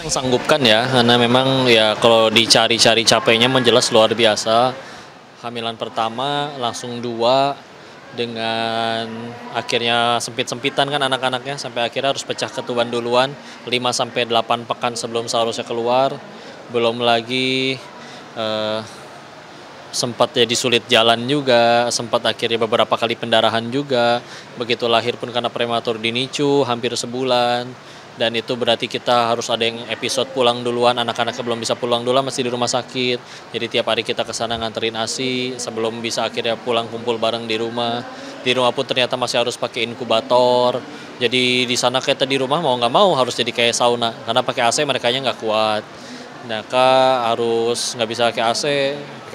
Sanggupkan ya, karena memang ya kalau dicari-cari capeknya menjelas luar biasa. Hamilan pertama langsung 2 dengan akhirnya sempit-sempitan kan anak-anaknya sampai akhirnya harus pecah ketuban duluan 5 sampai 8 pekan sebelum seharusnya keluar. Belum lagi eh, sempat jadi sulit jalan juga, sempat akhirnya beberapa kali pendarahan juga. Begitu lahir pun karena prematur dinicu hampir sebulan. Dan itu berarti kita harus ada yang episode pulang duluan, anak-anaknya belum bisa pulang duluan masih di rumah sakit. Jadi tiap hari kita kesana nganterin ASI sebelum bisa akhirnya pulang kumpul bareng di rumah. Di rumah pun ternyata masih harus pakai inkubator. Jadi di sana kita di rumah mau nggak mau harus jadi kayak sauna karena pakai AC mereka nggak kuat. Nah, harus nggak bisa pakai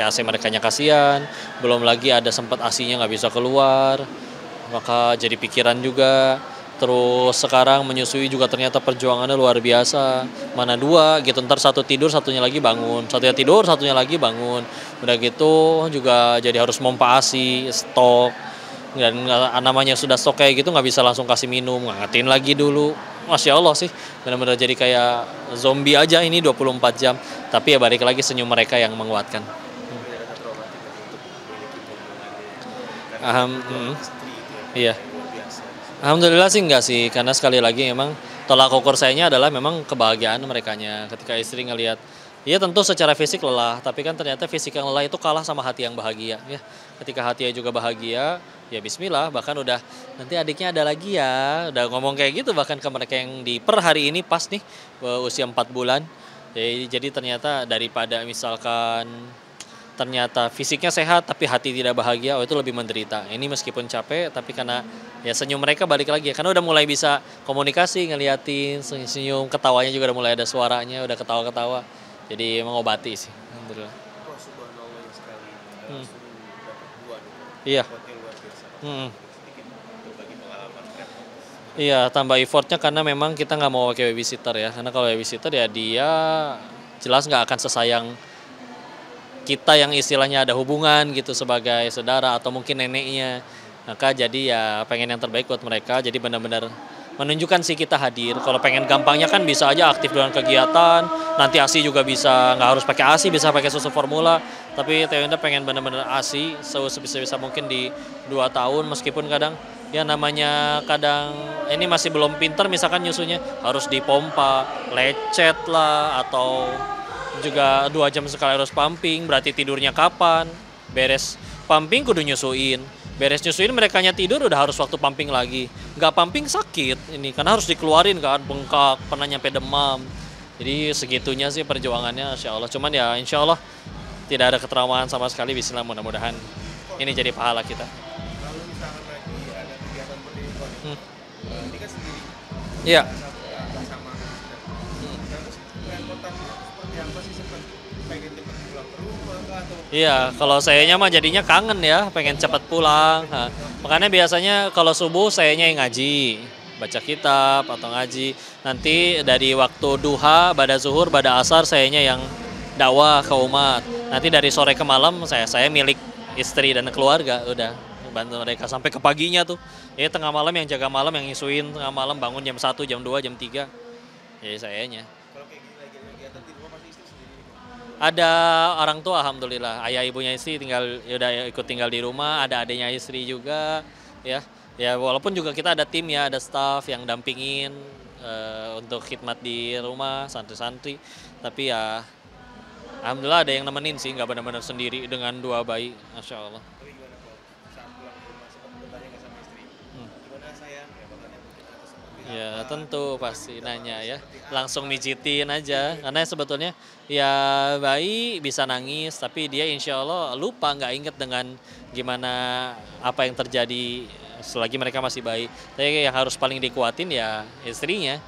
AC mereka kasihan. Belum lagi ada sempat asinya nggak bisa keluar, maka jadi pikiran juga. Terus sekarang menyusui juga ternyata perjuangannya luar biasa. Mana 2 gitu, ntar satu tidur satunya lagi bangun, satunya tidur satunya lagi bangun. Udah gitu juga jadi harus mompa ASI, stok. Dan namanya sudah stok kayak gitu nggak bisa langsung kasih minum, ngangetin lagi dulu. Masya Allah sih, benar-benar jadi kayak zombie aja ini 24 jam. Tapi ya balik lagi senyum mereka yang menguatkan. Iya. Alhamdulillah sih enggak sih, karena sekali lagi memang tolak ukur sayanya adalah memang kebahagiaan merekanya. Ketika istri ngelihat, iya tentu secara fisik lelah, tapi kan ternyata fisik yang lelah itu kalah sama hati yang bahagia. Ya, ketika hatinya juga bahagia, ya Bismillah. Bahkan udah nanti adiknya ada lagi ya, udah ngomong kayak gitu bahkan ke mereka yang di per hari ini pas nih usia 4 bulan. Jadi ternyata daripada misalkan ternyata fisiknya sehat tapi hati tidak bahagia, oh itu lebih menderita. Ini meskipun capek tapi karena ya senyum mereka balik lagi ya, karena udah mulai bisa komunikasi, ngeliatin senyum, ketawanya juga udah mulai ada suaranya, udah ketawa-ketawa. Jadi mengobati sih, alhamdulillah. Oh, subhanallah sekali. Hmm. Langsung dapat 2 nih. Iya. Effortnya luar biasa. Hmm. Sedikit berbagi pengalaman kan. Iya, tambah effortnya karena memang kita nggak mau pakai babysitter ya, karena kalau babysitter ya dia jelas nggak akan sesayang kita yang istilahnya ada hubungan gitu sebagai saudara atau mungkin neneknya. Maka jadi ya pengen yang terbaik buat mereka, jadi benar-benar menunjukkan sih kita hadir. Kalau pengen gampangnya kan bisa aja aktif dengan kegiatan, nanti ASI juga bisa, nggak harus pakai ASI, bisa pakai susu formula. Tapi Tewenda pengen benar-benar ASI sebisa mungkin di 2 tahun, meskipun kadang ya namanya kadang ini masih belum pinter misalkan nyusunya harus dipompa, lecet lah, atau juga 2 jam sekali harus pumping, berarti tidurnya kapan, beres pumping kudu nyusuin, beres nyusuin merekanya tidur udah harus waktu pumping lagi, nggak pumping sakit ini karena harus dikeluarin kan, bengkak, pernah nyampe demam. Jadi segitunya sih perjuangannya insya Allah, cuman ya insya Allah tidak ada ketraumaan sama sekali. Bismillah, mudah-mudahan ini jadi pahala kita. Lalu misalkan lagi ada kegiatan seperti itu, ini kan sendiri. Iya. Nggak sama. Terus kerepotannya seperti apa sih, sempat pengen cepet pulang ke rumah kah, atau Iya, kalau sayanya mah jadinya kangen ya, pengen cepat pulang. Nah, makanya biasanya kalau subuh sayanya yang ngaji, baca kitab atau ngaji. Nanti dari waktu duha, pada zuhur, pada asar sayanya yang dakwah ke umat. Nanti dari sore ke malam saya milik istri dan keluarga, udah bantu mereka sampai ke paginya tuh. Ya tengah malam yang jaga malam, yang ngisuin tengah malam, bangun jam 1, jam 2, jam 3. Ya sayanya. kalau kayak gini lagi ada kegiatan di rumah pasti istri sendiri nih, Bang? Ada orang tua alhamdulillah, ayah ibunya istri tinggal ya udah ikut tinggal di rumah, ada adiknya istri juga ya. Ya walaupun juga kita ada tim ya, ada staff yang dampingin untuk khidmat di rumah, santri-santri. Tapi ya alhamdulillah ada yang nemenin sih, nggak benar-benar sendiri dengan 2 bayi, masya Allah. Tapi gimana kalau saat pulang ke rumah sempat bertanya nggak sama istri? Gimana sayang? Ya bakatnya mungkin atau seperti Ya apa? tentu pasti Kita nanya bakal ya, seperti apa? langsung mijitin aja. Karena sebetulnya ya bayi bisa nangis, tapi dia insya Allah lupa, nggak inget dengan gimana apa yang terjadi selagi mereka masih bayi. Tapi yang harus paling dikuatin ya istrinya.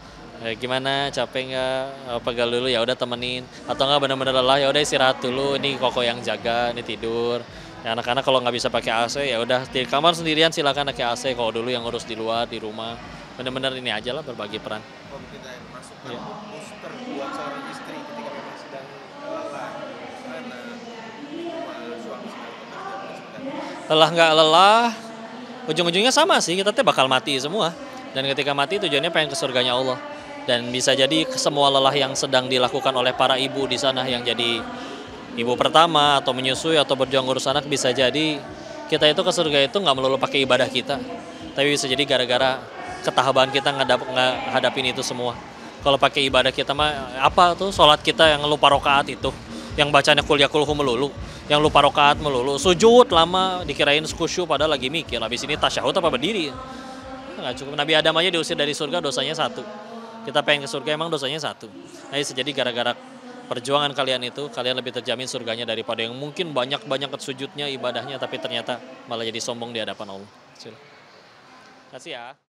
Gimana, capek nggak, pegal dulu ya udah temenin, atau nggak benar-benar lelah ya udah istirahat dulu, ini koko yang jaga, ini tidur. Ya, anak-anak kalau nggak bisa pakai AC ya udah di kamar sendirian silakan pakai AC, kalau dulu yang ngurus di luar di rumah. Bener-bener ini aja lah, berbagi peran. Kalau mungkin saya masukkan Iya. booster buat seorang istri ketika memang sedang lelah karena di rumah suami sedang bekerja mungkin seperti apa? Lelah nggak lelah, ujung-ujungnya sama sih, kita teh bakal mati semua. Dan ketika mati tujuannya pengen ke surganya Allah. Dan bisa jadi semua lelah yang sedang dilakukan oleh para ibu di sana yang jadi ibu pertama atau menyusui atau berjuang ngurus anak, bisa jadi kita itu ke surga itu nggak melulu pakai ibadah kita, tapi bisa jadi gara-gara ketahaban kita ngadapin itu semua. Kalau pakai ibadah kita mah apa tuh sholat kita yang lupa rokaat itu, yang bacanya kuliah kulhu melulu, yang lupa rokaat melulu, sujud lama dikirain khusyuk padahal lagi mikir habis ini tasyahud apa berdiri. Nggak cukup. Nabi Adam aja diusir dari surga dosanya satu. Kita pengen ke surga emang dosanya satu. Nah, bisa jadi gara-gara perjuangan kalian itu, kalian lebih terjamin surganya daripada yang mungkin banyak-banyak sujudnya, ibadahnya, tapi ternyata malah jadi sombong di hadapan Allah. Kasih ya.